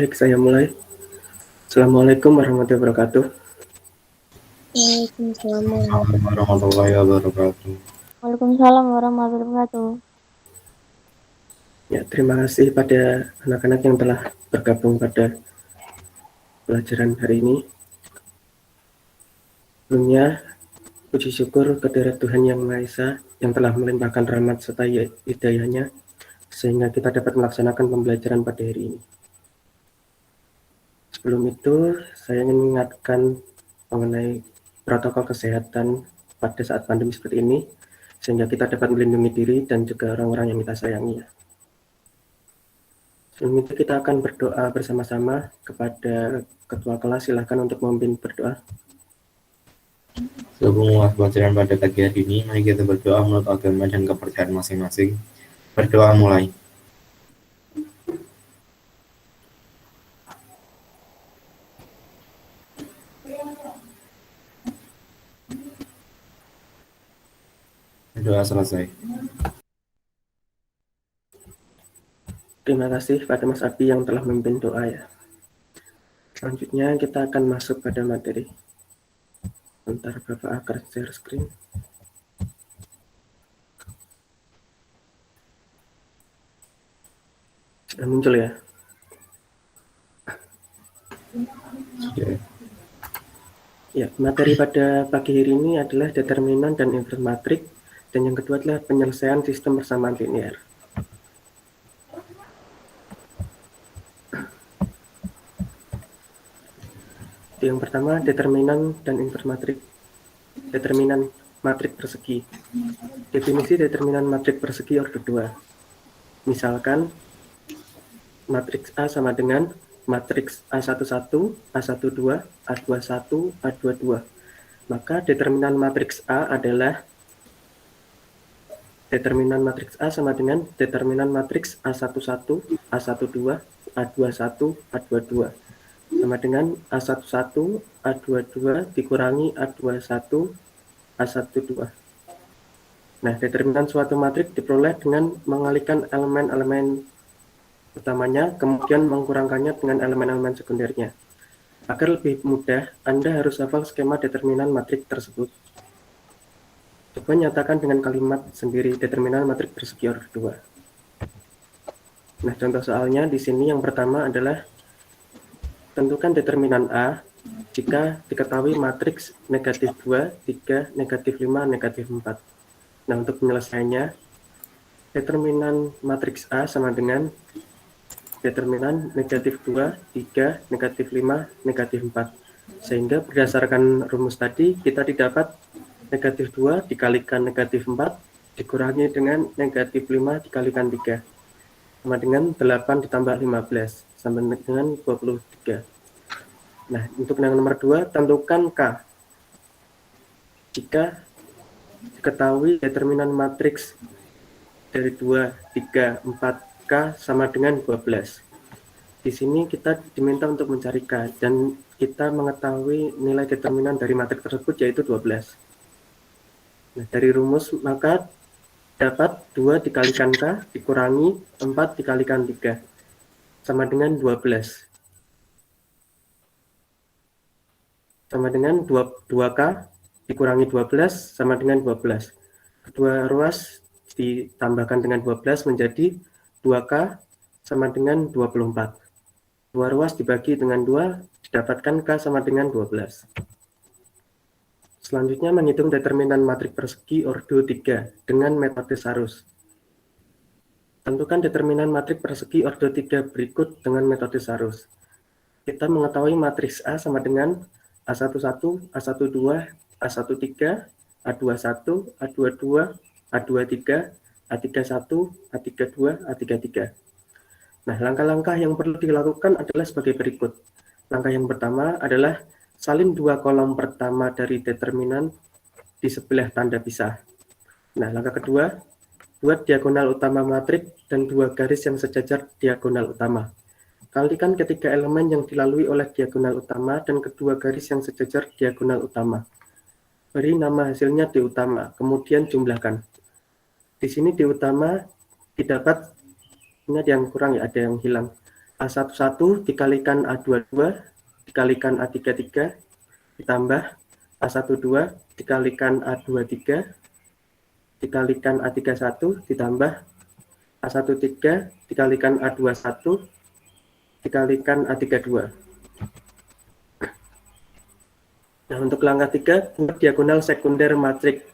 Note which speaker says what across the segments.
Speaker 1: Baik, saya mulai. Assalamualaikum warahmatullahi wabarakatuh.
Speaker 2: Waalaikumsalam
Speaker 3: Warahmatullahi wabarakatuh.
Speaker 2: warahmatullahi wabarakatuh.
Speaker 1: Ya, terima kasih pada anak-anak yang telah bergabung pada pelajaran hari ini. Sebelumnya, puji syukur kehadirat Tuhan Yang Maha Esa yang telah melimpahkan rahmat serta hidayahnya sehingga kita dapat melaksanakan pembelajaran pada hari ini. Sebelum itu, saya ingin mengingatkan mengenai protokol kesehatan pada saat pandemi seperti ini, sehingga kita dapat melindungi diri dan juga orang-orang yang kita sayangi. Sebelum itu kita akan berdoa bersama-sama kepada ketua kelas. Silakan untuk memimpin berdoa.
Speaker 3: Sebelum memulai pelajaran pada pagi hari ini, mari kita berdoa menurut agama dan kepercayaan masing-masing. Berdoa mulai. Berdoa selesai.
Speaker 1: Terima kasih pada Mas Abi yang telah memimpin doa ya. Selanjutnya kita akan masuk pada materi. Bentar Bapak akan share screen. Sudah muncul ya?
Speaker 3: Sudah.
Speaker 1: Ya, materi pada pagi hari ini adalah determinan dan inverse matrik, dan yang kedua adalah penyelesaian sistem persamaan linear. Yang pertama, determinan dan inverse matrik. Determinan matrik persegi. Definisi determinan matrik persegi order 2. Misalkan, matriks A sama dengan matriks A11, A12, A21, A22. Maka determinan matriks A adalah determinan matriks A sama dengan determinan matriks A11, A12, A21, A22. Sama dengan A11, A22 dikurangi A21, A12. Nah, determinan suatu matriks diperoleh dengan mengalihkan elemen-elemen utamanya, kemudian mengkurangkannya dengan elemen-elemen sekundernya. Agar lebih mudah, Anda harus hafal skema determinan matrik tersebut. Coba nyatakan dengan kalimat sendiri determinan matrik persegi order 2. Nah, contoh soalnya di sini yang pertama adalah tentukan determinan A jika diketahui matriks negatif 2, 3, negatif 5, negatif 4. Nah, untuk penyelesaiannya, determinan matriks A sama dengan determinan negatif 2, 3, negatif 5, negatif 4. Sehingga berdasarkan rumus tadi, kita didapat negatif 2 dikalikan negatif 4 dikurangi dengan negatif 5 dikalikan 3. Sama dengan 8 ditambah 15, sama dengan 23. Nah, untuk yang nomor 2, tentukan K. Jika diketahui determinan matriks dari 2, 3, 4, K sama dengan 12. Di sini kita diminta untuk mencari K, dan kita mengetahui nilai determinan dari matriks tersebut yaitu 12. Nah, dari rumus maka dapat 2 dikalikan K dikurangi 4 dikalikan 3 sama dengan 12. Sama dengan 2K dikurangi 12 sama dengan 12. Kedua ruas ditambahkan dengan 12 menjadi 2K sama dengan 24. Dua ruas dibagi dengan 2, didapatkan K sama dengan 12. Selanjutnya menghitung determinan matrik persegi ordo 3 dengan metode Sarus. Tentukan determinan matrik persegi ordo 3 berikut dengan metode Sarus. Kita mengetahui matriks A sama dengan A11, A12, A13, A21, A22, A23, A31, A32, A33. Nah, langkah-langkah yang perlu dilakukan adalah sebagai berikut. Langkah yang pertama adalah salin dua kolom pertama dari determinan di sebelah tanda pisah. Nah, langkah kedua, buat diagonal utama matrik dan dua garis yang sejajar diagonal utama. Kalikan ketiga elemen yang dilalui oleh diagonal utama dan kedua garis yang sejajar diagonal utama. Beri nama hasilnya D utama, kemudian jumlahkan. Di sini D utama didapat, ini ada yang kurang ya, ada yang hilang. A11 dikalikan A22 dikalikan A33 ditambah A12 dikalikan A23 dikalikan A31 ditambah A13 dikalikan A21 dikalikan A32. Nah, untuk langkah 3, buat diagonal sekunder matriks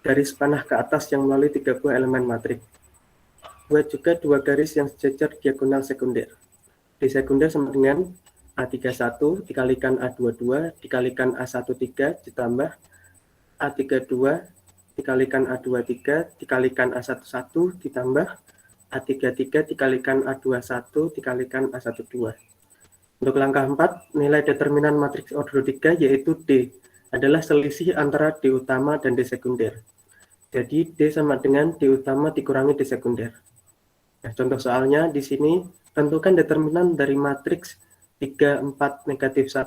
Speaker 1: garis panah ke atas yang melalui 3 buah elemen matriks. Buat juga 2 garis yang sejajar diagonal sekunder. D sekunder sama dengan A31 dikalikan A22 dikalikan A13 ditambah A32 dikalikan A23 dikalikan A11 ditambah A33 dikalikan A21 dikalikan A12. Untuk langkah 4, nilai determinan matriks ordo 3 yaitu D adalah selisih antara D utama dan D sekunder. Jadi D sama dengan D utama dikurangi D sekunder. Nah, contoh soalnya di sini tentukan determinan dari matriks 3, 4, negatif 1,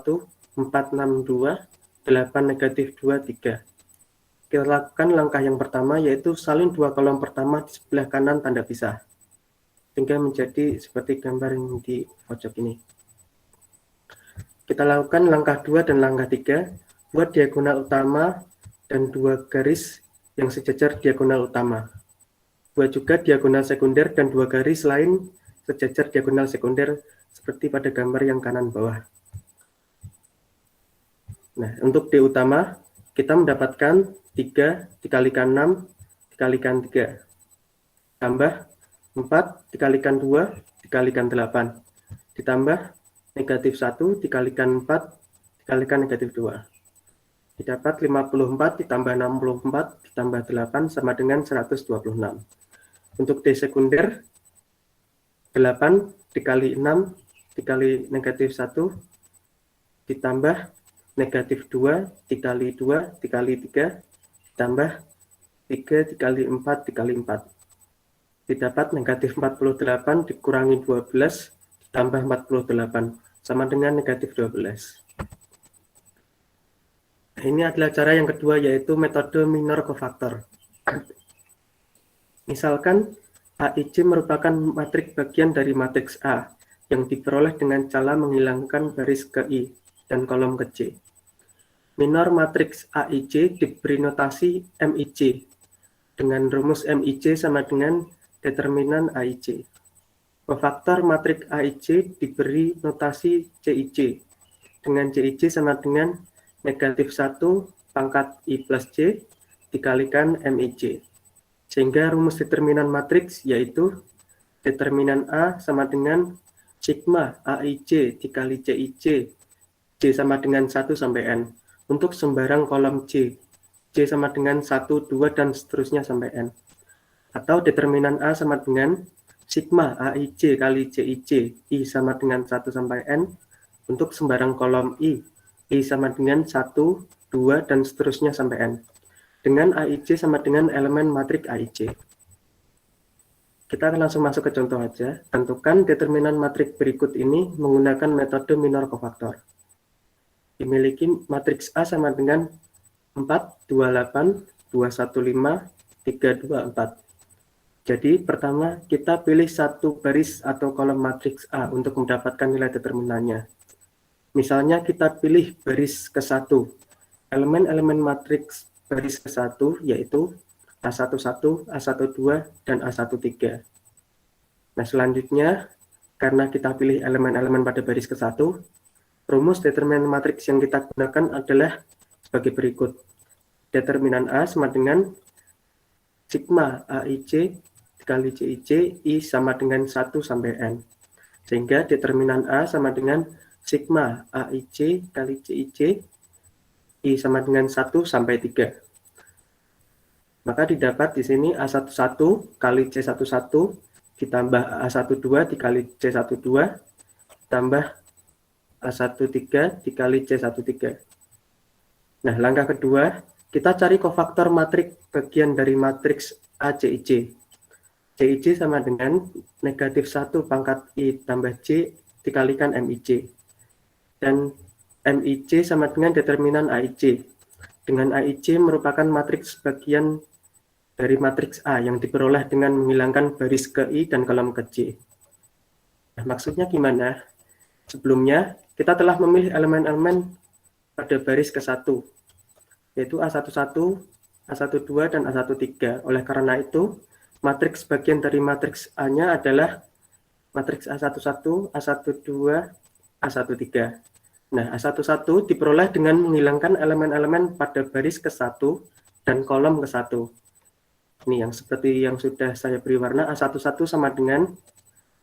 Speaker 1: 4, 6, 2, 8, negatif 2, 3. Kita lakukan langkah yang pertama yaitu salin 2 kolom pertama di sebelah kanan tanda pisah. Sehingga menjadi seperti gambar yang di pojok ini. Kita lakukan langkah 2 dan langkah 3, buat diagonal utama dan 2 garis yang sejajar diagonal utama. Buat juga diagonal sekunder dan 2 garis lain sejajar diagonal sekunder seperti pada gambar yang kanan bawah. Nah, untuk D utama, kita mendapatkan 3 dikalikan 6 dikalikan 3, tambah 4 dikalikan 2 dikalikan 8, ditambah negatif 1 dikalikan 4 dikalikan negatif 2. Didapat 54 ditambah 64 ditambah 8 sama dengan 126. Untuk D sekunder, 8 dikali 6 dikali negatif 1 ditambah negatif 2 dikali 2 dikali 3 ditambah 3 dikali 4 dikali 4. Didapat negatif 48 dikurangi 12 tambah 48 sama dengan negatif 12. Ini adalah cara yang kedua yaitu metode minor kofaktor. Misalkan AIC merupakan matriks bagian dari matriks A yang diperoleh dengan cara menghilangkan baris ke I dan kolom ke J. Minor matriks AIC diberi notasi MIC dengan rumus MIC sama dengan determinan AIC. Kofaktor matriks AIC diberi notasi CIC dengan CIC sama dengan negatif 1 pangkat I plus J dikalikan MIC. Sehingga rumus determinan matriks yaitu determinan A sama dengan sigma AIC dikali CIC, J sama dengan 1 sampai N. Untuk sembarang kolom J, J sama dengan 1, 2, dan seterusnya sampai N. Atau determinan A sama dengan sigma AIC kali CIC, I sama dengan 1 sampai N, untuk sembarang kolom I sama dengan 1, 2, dan seterusnya sampai N. Dengan AIC sama dengan elemen matriks AIC. Kita akan langsung masuk ke contoh aja. Tentukan determinan matriks berikut ini menggunakan metode minor kofaktor. Dimiliki matriks A sama dengan 4, 28, 215, 324. Jadi pertama kita pilih satu baris atau kolom matriks A untuk mendapatkan nilai determinannya. Misalnya kita pilih baris ke-1. Elemen-elemen matriks baris ke-1 yaitu A11, A12, dan A13. Nah selanjutnya karena kita pilih elemen-elemen pada baris ke-1, rumus determinan matriks yang kita gunakan adalah sebagai berikut. Determinan A sama dengan sigma AIC dikali CIC, I sama dengan 1 sampai N. Sehingga determinan A sama dengan sigma AIC kali CIC, I sama dengan 1 sampai 3. Maka didapat di sini A11 kali C11 ditambah A12 dikali C12 tambah A13 dikali C13. Nah, langkah kedua, kita cari kofaktor matriks bagian dari matriks ACIC. CIC sama dengan negatif 1 pangkat I tambah J dikalikan MIC. Dan MIC sama dengan determinan AIC. Dengan AIC merupakan matriks bagian dari matriks A yang diperoleh dengan menghilangkan baris ke I dan kolom ke J. Maksudnya gimana? Sebelumnya, kita telah memilih elemen-elemen pada baris ke-1, yaitu A11, A12, dan A13. Oleh karena itu, matriks bagian dari matriks A-nya adalah matriks A11, A12, A13. Nah, A11 diperoleh dengan menghilangkan elemen-elemen pada baris ke-1 dan kolom ke-1. Ini yang seperti yang sudah saya beri warna. A11 sama dengan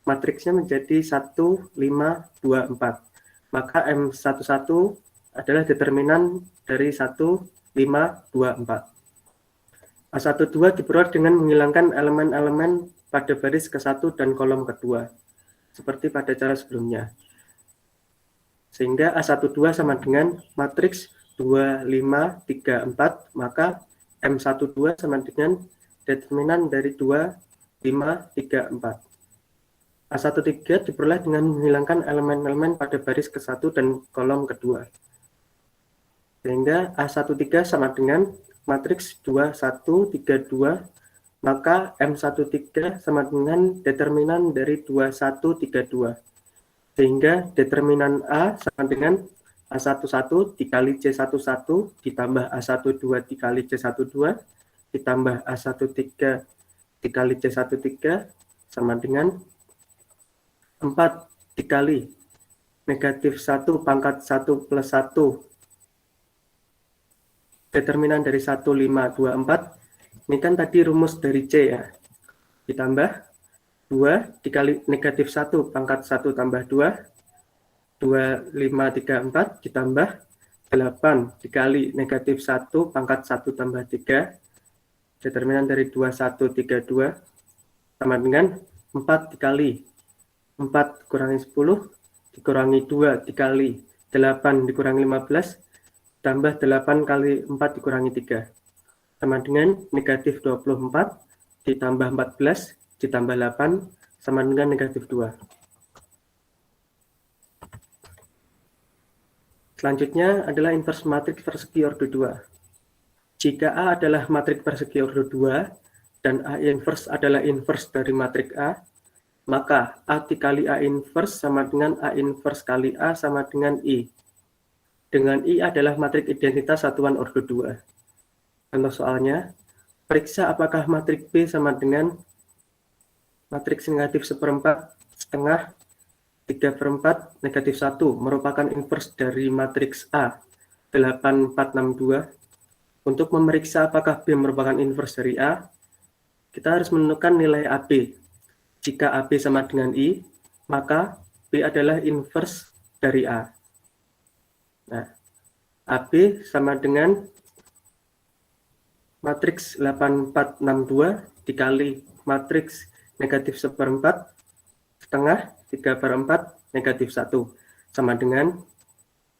Speaker 1: matriksnya menjadi 1, 5, 2, 4. Maka M11 adalah determinan dari 1, 5, 2, 4. A12 diperoleh dengan menghilangkan elemen-elemen pada baris ke-1 dan kolom kedua, seperti pada cara sebelumnya. Sehingga A12 sama dengan matriks 2, 5, 3, 4, maka M12 sama dengan determinan dari 2, 5, 3, 4. A13 diperoleh dengan menghilangkan elemen-elemen pada baris ke-1 dan kolom kedua. Sehingga A13 sama dengan matriks 2, 1, 3, 2, maka M13 sama dengan determinan dari 2, 1, 3, 2. Sehingga determinan A sama dengan A11 dikali C11 ditambah A12 dikali C12 ditambah A13 dikali C13 sama dengan 4 dikali negatif 1 pangkat 1 plus 1 determinan dari 1, 5, 2, 4. Ini kan tadi rumus dari C ya. Ditambah 2 dikali negatif 1 pangkat 1 tambah 2, 2, 5, 3, 4 ditambah 8 dikali negatif 1 pangkat 1 tambah 3 determinan dari 2, 1, 3, 2 sama dengan 4 dikali 4 kurangi 10 dikurangi 2 dikali 8 dikurangi 15 tambah 8 kali 4 dikurangi 3 sama dengan negatif 24 ditambah 14 ditambah 8 sama dengan negatif 2. Selanjutnya adalah inverse matriks persegi order 2. Jika A adalah matriks persegi order 2 dan A inverse adalah inverse dari matriks A, maka A dikali A inverse sama dengan A inverse kali A sama dengan I. Dengan I adalah matriks identitas satuan order 2. Contoh soalnya, periksa apakah matriks B sama dengan matriks negatif 1/4 setengah 3/4 negatif 1 merupakan inverse dari matriks A 8, 4, 6, 2. Untuk memeriksa apakah B merupakan inverse dari A, kita harus menentukan nilai AB. Jika AB sama dengan I, maka B adalah inverse dari A. Nah, AB sama dengan matriks 8, 4, 6, 2 dikali matriks negatif 1/4 setengah 3/4 negatif 1 sama dengan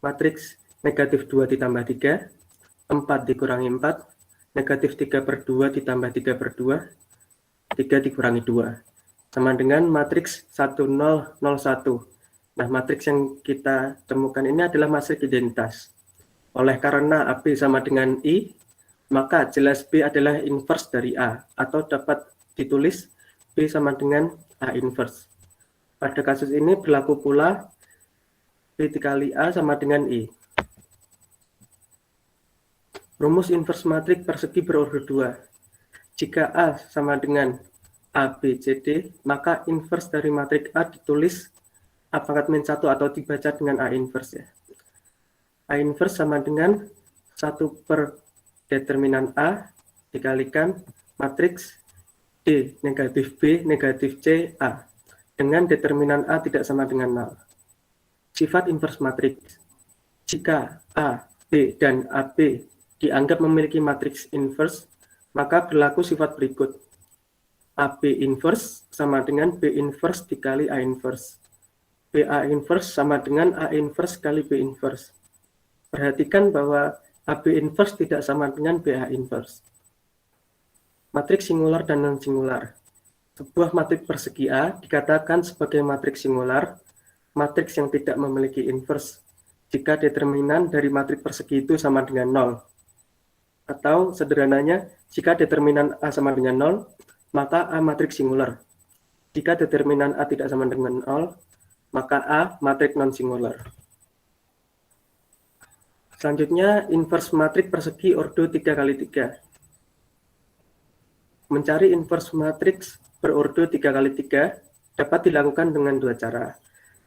Speaker 1: matriks negatif 2 ditambah 3, 4 dikurangi 4, negatif 3/2 ditambah 3/2, 3 dikurangi 2 sama dengan matriks 1, 0, 0, 1. Nah, matriks yang kita temukan ini adalah matriks identitas. Oleh karena AB sama dengan I, maka jelas B adalah inverse dari A, atau dapat ditulis B sama dengan A inverse. Pada kasus ini berlaku pula B dikali A sama dengan I. Rumus inverse matriks persegi berorder 2. Jika A sama dengan A, B, C, D, maka inverse dari matriks A ditulis A pangkat min 1 atau dibaca dengan A inverse ya. A inverse sama dengan 1 per determinan A dikalikan matriks D negatif B negatif C A dengan determinan A tidak sama dengan 0. Sifat inverse matriks. Jika A, B, dan AB dianggap memiliki matriks inverse, maka berlaku sifat berikut. AB inverse sama dengan B inverse dikali A inverse. BA inverse sama dengan A inverse kali B inverse. Perhatikan bahwa AB inverse tidak sama dengan BA inverse. Matriks singular dan non-singular. Sebuah matriks persegi A dikatakan sebagai matriks singular, matriks yang tidak memiliki inverse, jika determinan dari matriks persegi itu sama dengan 0. Atau sederhananya, jika determinan A sama dengan 0, maka A matriks singular. Jika determinan A tidak sama dengan 0, maka A matrik non-singular. Selanjutnya, inverse matrik persegi ordo 3x3. Mencari inverse matriks berordo 3x3 dapat dilakukan dengan dua cara,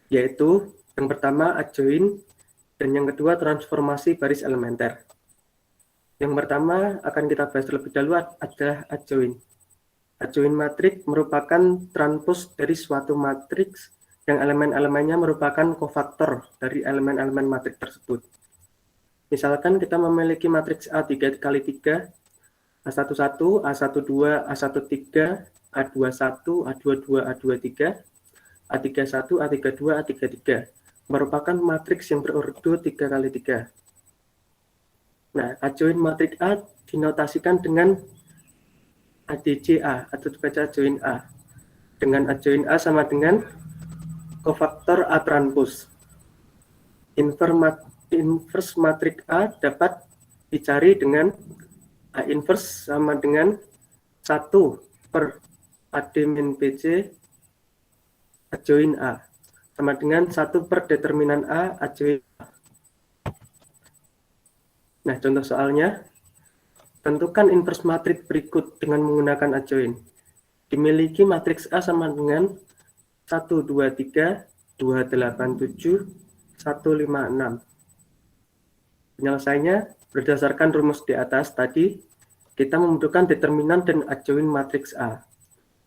Speaker 1: yaitu yang pertama adjoin dan yang kedua transformasi baris elementer. Yang pertama akan kita bahas terlebih dahulu adalah adjoin. Adjoin matriks merupakan transpos dari suatu matriks yang elemen-elemennya merupakan kofaktor dari elemen-elemen matriks tersebut. Misalkan kita memiliki matriks A 3x3, A11, A12, A13, A21, A22, A23, A31, A32, A33 merupakan matriks yang berordo 3x3. Nah, adjoin matriks A dinotasikan dengan ADJA atau dibaca adjoin A. Dengan adjoin A sama dengan kofaktor A transpose. Inverse matriks A dapat dicari dengan A inverse sama dengan 1 per AD min BC adjoin A sama dengan 1 per determinan A adjoin A. Nah, contoh soalnya, tentukan inverse matriks berikut dengan menggunakan adjoin. Dimiliki matriks A sama dengan 1, 2, 3, 2, 8, 7, 1, 5, 6. Penyelesaiannya berdasarkan rumus di atas tadi, kita membutuhkan determinan dan adjoin matriks A.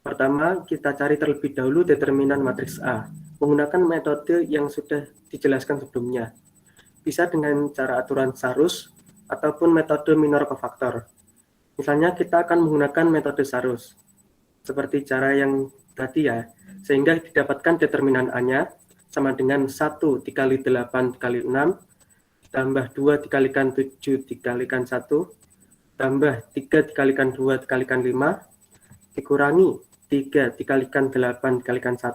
Speaker 1: Pertama, kita cari terlebih dahulu determinan matriks A menggunakan metode yang sudah dijelaskan sebelumnya. Bisa dengan cara aturan Sarus ataupun metode minor kofaktor. Misalnya kita akan menggunakan metode Sarus seperti cara yang tadi ya, sehingga didapatkan determinan A-nya sama dengan 1 dikali 8 dikali 6 tambah 2 dikalikan 7 dikalikan 1 tambah 3 dikalikan 2 dikalikan 5 dikurangi 3 dikalikan 8 dikalikan 1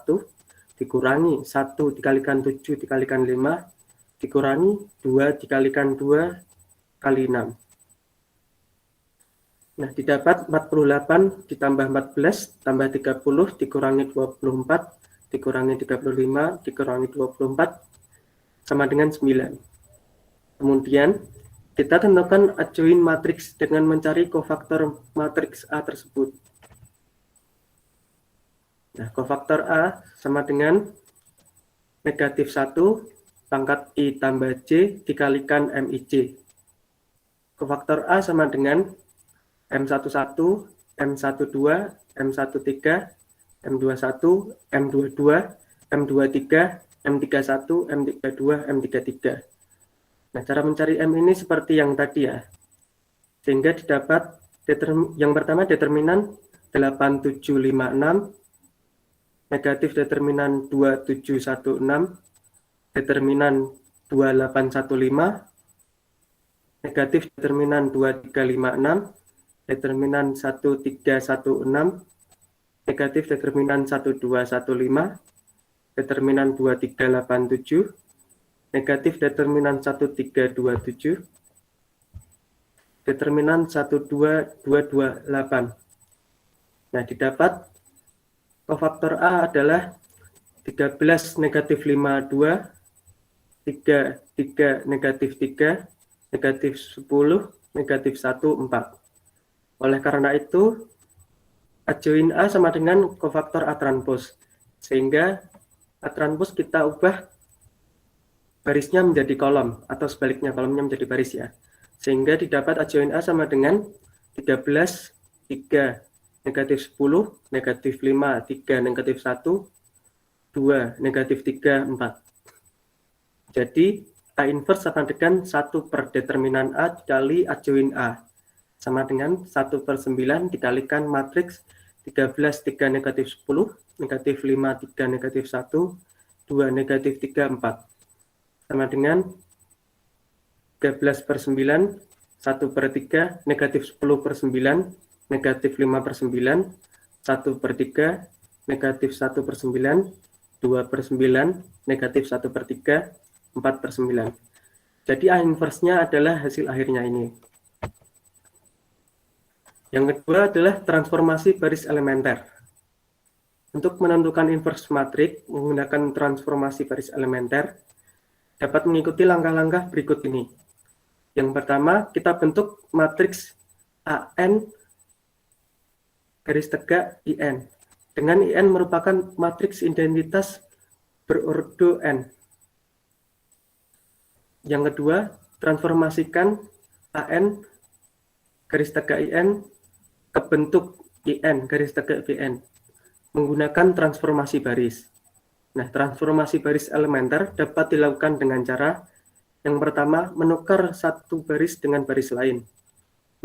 Speaker 1: dikurangi 1 dikalikan 7 dikalikan 5 dikurangi 2 dikalikan 2 kali 6. Nah, didapat 48 ditambah 14 tambah 30 dikurangi 24 dikurangi 35 dikurangi 24 sama dengan 9. Kemudian kita tentukan adjoin matriks dengan mencari kofaktor matriks A tersebut. Nah, kofaktor A sama dengan negatif 1 pangkat I tambah J dikalikan MIJ. Kofaktor A sama dengan M11, M12, M13, M21, M22, M23, M31, M32, M33. Nah, cara mencari M ini seperti yang tadi ya. Sehingga didapat yang pertama determinan 8756, negatif determinan 2716, determinan 2815, negatif determinan 2356, determinan 1316, negatif determinan 1215, determinan 2387, negatif determinan 1327, determinan 12228. Nah, didapat kofaktor A adalah 13 negatif 52, 3 negatif 3, negatif 10, negatif 1, 4. Oleh karena itu, adjoin A sama dengan kofaktor A transpose. Sehingga A transpose kita ubah barisnya menjadi kolom, atau sebaliknya kolomnya menjadi baris ya. Sehingga didapat adjoin A sama dengan 13, 3, negatif 10, negatif 5, 3, negatif 1, 2, negatif 3, 4. Jadi, A inverse sama dengan 1 per determinan A dikali adjoin A. Sama dengan 1 per 9 dikalikan matriks 13, 3, negatif 10, negatif 5, 3, negatif 1, 2, negatif 3, 4. Sama dengan 13 per 9, 1 per 3, negatif 10 per 9, negatif 5 per 9, 1 per 3, negatif 1 per 9, 2 per 9, negatif 1 per 3, 4 per 9. Jadi A inverse-nya adalah hasil akhirnya ini. Yang kedua adalah transformasi baris elementer. Untuk menentukan inverse matrik menggunakan transformasi baris elementer, dapat mengikuti langkah-langkah berikut ini. Yang pertama, kita bentuk matriks AN garis tegak IN. Dengan IN merupakan matriks identitas berordo N. Yang kedua, transformasikan AN garis tegak IN ke bentuk IN garis tegak BN menggunakan transformasi baris. Nah, transformasi baris elementer dapat dilakukan dengan cara yang pertama, menukar satu baris dengan baris lain,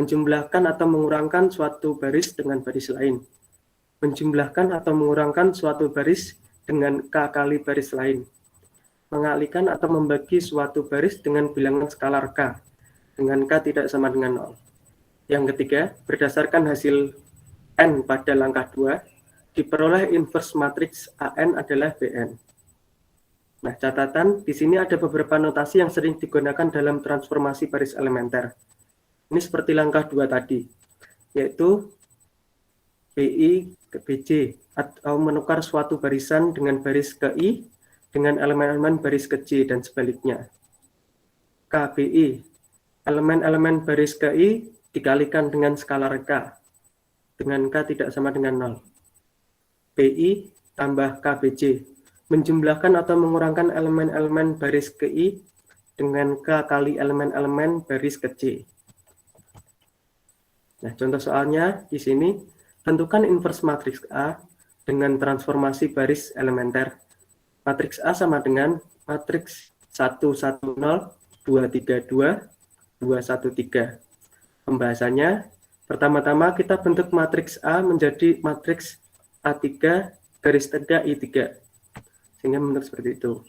Speaker 1: menjumlahkan atau mengurangkan suatu baris dengan baris lain, menjumlahkan atau mengurangkan suatu baris dengan K kali baris lain, mengalihkan atau membagi suatu baris dengan bilangan skalar K, dengan K tidak sama dengan 0. Yang ketiga, berdasarkan hasil N pada langkah 2, diperoleh inverse matriks AN adalah BN. Nah, catatan, di sini ada beberapa notasi yang sering digunakan dalam transformasi baris elementer. Ini seperti langkah 2 tadi, yaitu BI ke BJ, atau menukar suatu barisan dengan baris ke I, dengan elemen-elemen baris ke J, dan sebaliknya. KBI, elemen-elemen baris ke I dikalikan dengan skalar K, dengan K tidak sama dengan 0. BI tambah KBJ, menjumlahkan atau mengurangkan elemen-elemen baris ke I dengan K kali elemen-elemen baris ke J. Nah, contoh soalnya di sini, tentukan inverse matriks A dengan transformasi baris elementer. Matriks A sama dengan matriks 1, 1, 0, 2, 3, 2, 2, 1, 3. Pembahasannya, pertama-tama kita bentuk matriks A menjadi matriks A3 garis tegak I3. Sehingga bentuk seperti itu.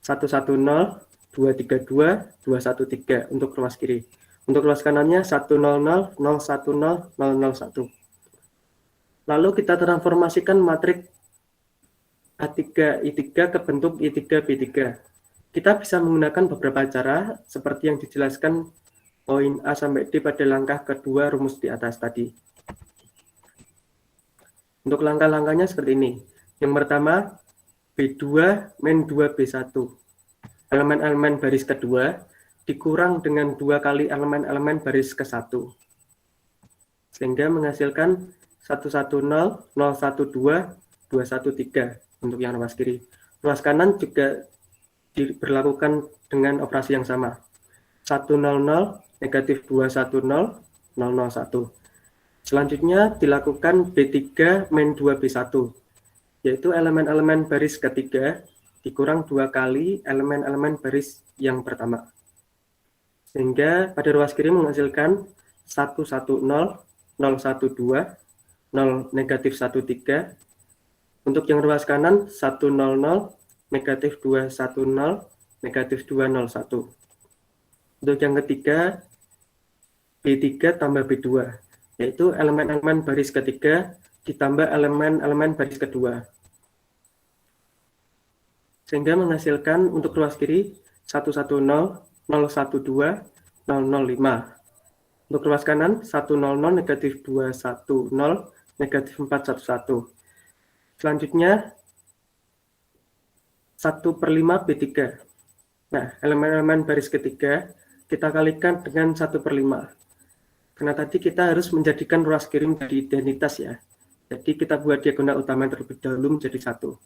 Speaker 1: 1, 1, 0, 2, 3, 2, 2, 1, 3 untuk ruas kiri. Untuk ruas kanannya 1, 0, 0, 0, 1, 0, 0, 0, 1. Lalu kita transformasikan matriks A3 I3 ke bentuk I3 B3. Kita bisa menggunakan beberapa cara seperti yang dijelaskan poin A sampai D pada langkah kedua rumus di atas tadi. Untuk langkah-langkahnya seperti ini. Yang pertama, B2 min 2B1. Elemen-elemen baris kedua dikurang dengan 2 kali elemen-elemen baris ke-1. Sehingga menghasilkan 110, 012, 213 untuk yang ruas kiri. Ruas kanan juga diberlakukan dengan operasi yang sama. 100, negatif 210, 001. Selanjutnya dilakukan B3 min 2B1, yaitu elemen-elemen baris ketiga dikurang 2 kali elemen-elemen baris yang pertama. Sehingga pada ruas kiri menghasilkan 110, 012, 0 negatif 13. Untuk yang ruas kanan 100, negatif 210, negatif 201. Untuk yang ketiga B3 tambah B2, yaitu elemen-elemen baris ketiga ditambah elemen-elemen baris kedua. Sehingga menghasilkan untuk ruas kiri 110, 012, 005. Untuk ruas kanan 100, negatif 210, negatif 411. Selanjutnya 1/5 B3. Nah, elemen-elemen baris ketiga kita kalikan dengan 1/5. Karena tadi kita harus menjadikan ruas kiri menjadi identitas ya. Jadi kita buat diagonal utama terlebih dahulu menjadi 1.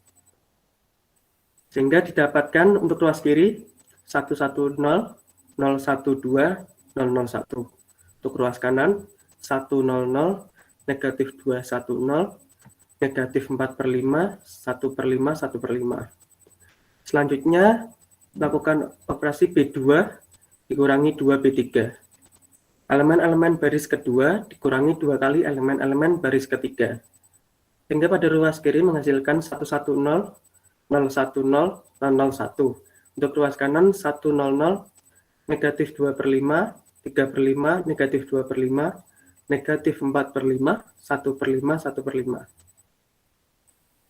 Speaker 1: Sehingga didapatkan untuk ruas kiri 110, 012, 001. Untuk ruas kanan 100, negatif 210, negatif 4/5, 1/5, 1/5. Selanjutnya lakukan operasi B2 dikurangi 2B3. Elemen-elemen baris kedua dikurangi 2 kali elemen-elemen baris ketiga. Sehingga pada ruas kiri menghasilkan 110, 010, 001. Untuk ruas kanan 100, negatif 2/5, 3/5, negatif 2/5, negatif 4/5, 1/5, 1/5.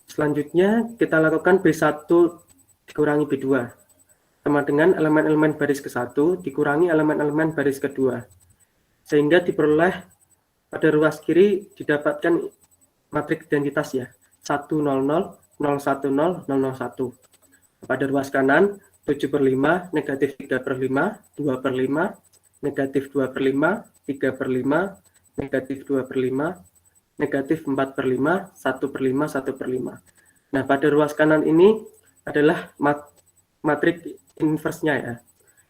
Speaker 1: Selanjutnya kita lakukan B1 dikurangi B2. Sama dengan elemen-elemen baris ke-1 dikurangi elemen-elemen baris kedua. Sehingga diperoleh pada ruas kiri didapatkan matriks identitas ya. 100, 010, 001. Pada ruas kanan 7/5, negatif 3/5, 2/5, negatif 2/5, 3/5, negatif 2/5, negatif 4/5, 1/5, 1/5. Nah, pada ruas kanan ini adalah matriks inverse-nya ya.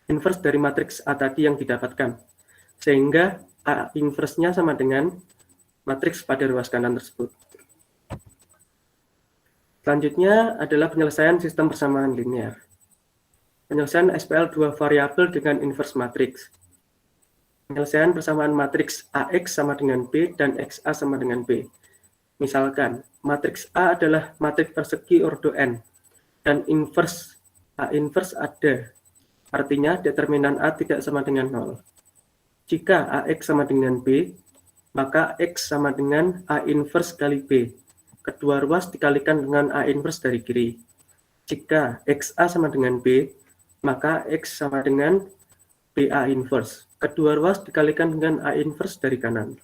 Speaker 1: Inverse dari matriks A tadi yang didapatkan. Sehingga A inverse-nya sama dengan matriks pada ruas kanan tersebut. Selanjutnya adalah penyelesaian sistem persamaan linear. Penyelesaian SPL dua variabel dengan inverse matriks. Penyelesaian persamaan matriks AX sama dengan B dan XA sama dengan B. Misalkan, matriks A adalah matriks persegi ordo n, dan inverse A inverse ada. Artinya, determinan A tidak sama dengan 0. Jika AX sama dengan B, maka X sama dengan A inverse kali B. Kedua ruas dikalikan dengan A inverse dari kiri. Jika XA sama dengan B, maka X sama dengan BA inverse. Kedua ruas dikalikan dengan A inverse dari kanan.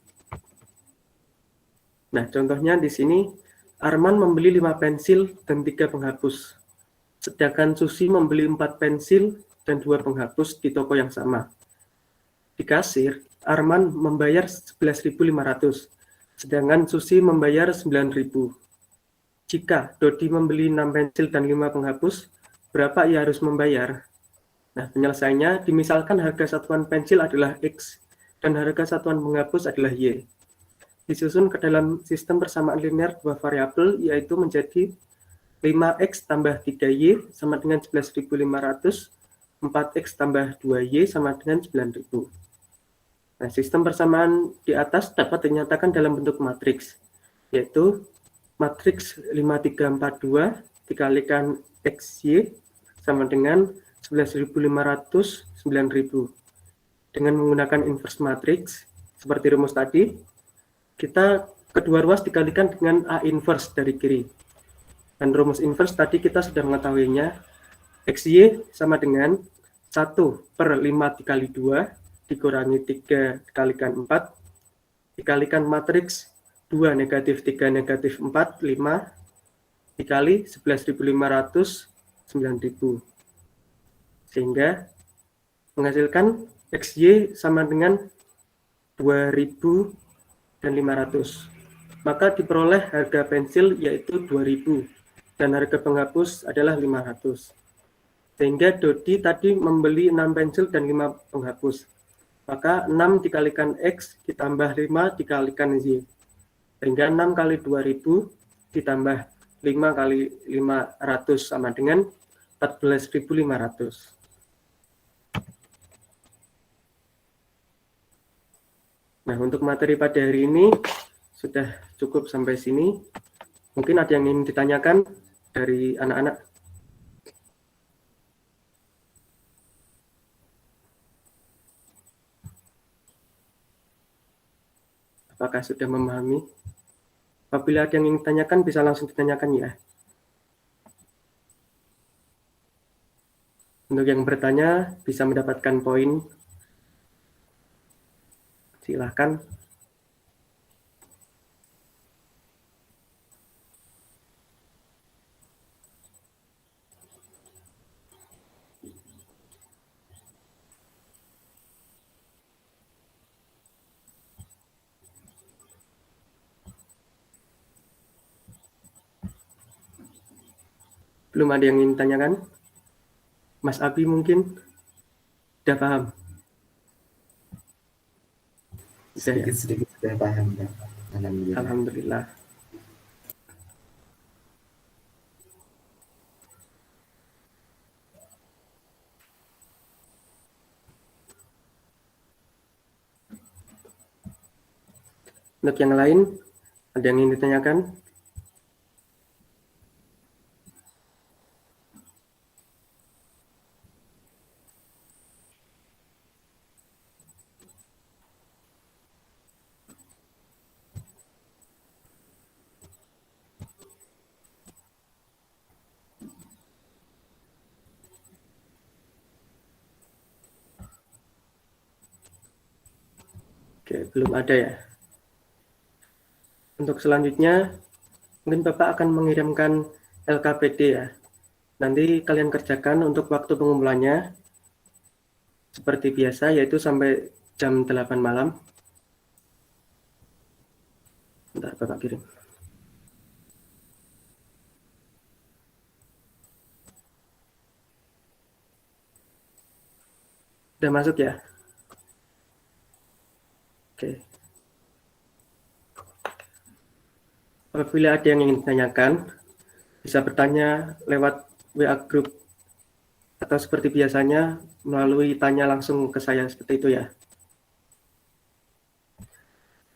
Speaker 1: Nah, contohnya di sini, Arman membeli 5 pensil dan 3 penghapus. Sedangkan Susi membeli 4 pensil dan 2 penghapus di toko yang sama. Di kasir, Arman membayar 11.500, sedangkan Susi membayar 9.000. Jika Dodi membeli 6 pensil dan 5 penghapus, berapa ia harus membayar? Nah, penyelesaiannya, dimisalkan harga satuan pensil adalah X dan harga satuan penghapus adalah Y. Disusun ke dalam sistem persamaan linear dua variabel, yaitu menjadi 5X tambah 3Y sama dengan 11.500, 4X tambah 2Y sama dengan 9.000. Nah, sistem persamaan di atas dapat dinyatakan dalam bentuk matriks, yaitu matriks 5342 dikalikan XY sama dengan 11.500, 9.000. Dengan menggunakan inverse matriks, seperti rumus tadi, kita kedua ruas dikalikan dengan A inverse dari kiri. Dan rumus inverse tadi kita sudah mengetahuinya, XY sama dengan 1/5 dikali 2, dikurangi 3 dikalikan 4, dikalikan matriks 2 negatif 3 negatif 4, 5, dikali 11.500, 9.000. Sehingga menghasilkan XY sama dengan 2.000 dan 500. Maka diperoleh harga pensil yaitu 2.000 dan harga penghapus adalah 500. Sehingga Dodi tadi membeli 6 pensil dan 5 penghapus. Maka 6 dikalikan X ditambah 5 dikalikan Y. Sehingga 6 kali 2.000 ditambah 5 kali 500 sama dengan 14.500. Nah, untuk materi pada hari ini sudah cukup sampai sini. Mungkin ada yang ingin ditanyakan dari anak-anak. Apakah sudah memahami? Apabila ada yang ingin ditanyakan, bisa langsung ditanyakan ya. Untuk yang bertanya, bisa mendapatkan poin. Silakan. Belum ada yang ingin ditanyakan? Mas Abi mungkin sudah paham?
Speaker 3: Sedikit-sedikit sudah paham, Pak. Alhamdulillah.
Speaker 1: Alhamdulillah. Untuk yang lain, ada yang ingin ditanyakan? Oke, belum ada ya. Untuk selanjutnya, Mungkin Bapak akan mengirimkan LKPD ya. Nanti kalian kerjakan untuk waktu pengumpulannya seperti biasa, yaitu sampai jam 8 malam. Bentar, Bapak kirim. Udah masuk ya? Oke. Apabila ada yang ingin ditanyakan, bisa bertanya lewat WA Group atau seperti biasanya melalui tanya langsung ke saya seperti itu ya.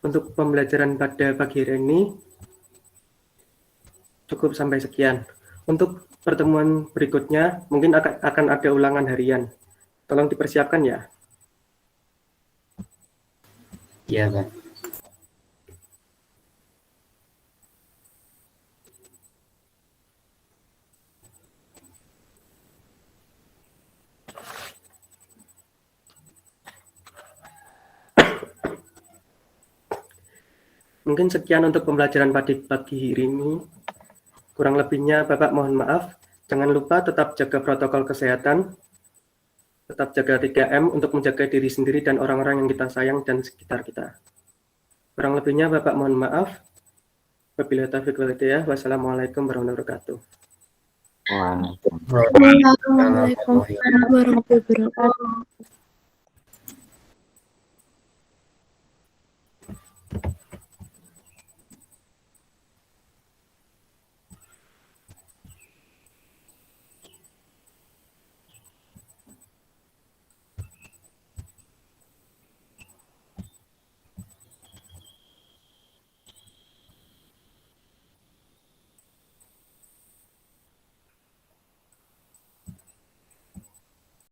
Speaker 1: Untuk pembelajaran pada pagi hari ini cukup sampai sekian. Untuk pertemuan berikutnya mungkin akan ada ulangan harian. Tolong dipersiapkan ya.
Speaker 3: Iya, Pak.
Speaker 1: Mungkin sekian untuk pembelajaran pada pagi hari ini. Kurang lebihnya Bapak mohon maaf. Jangan lupa tetap jaga protokol kesehatan, tetap jaga 3M untuk menjaga diri sendiri dan orang-orang yang kita sayang dan sekitar kita. Kurang lebihnya Bapak mohon maaf. Wabillahi taufiq wal hidayah. Wassalamualaikum warahmatullahi wabarakatuh.
Speaker 2: Waalaikumsalam warahmatullahi wabarakatuh.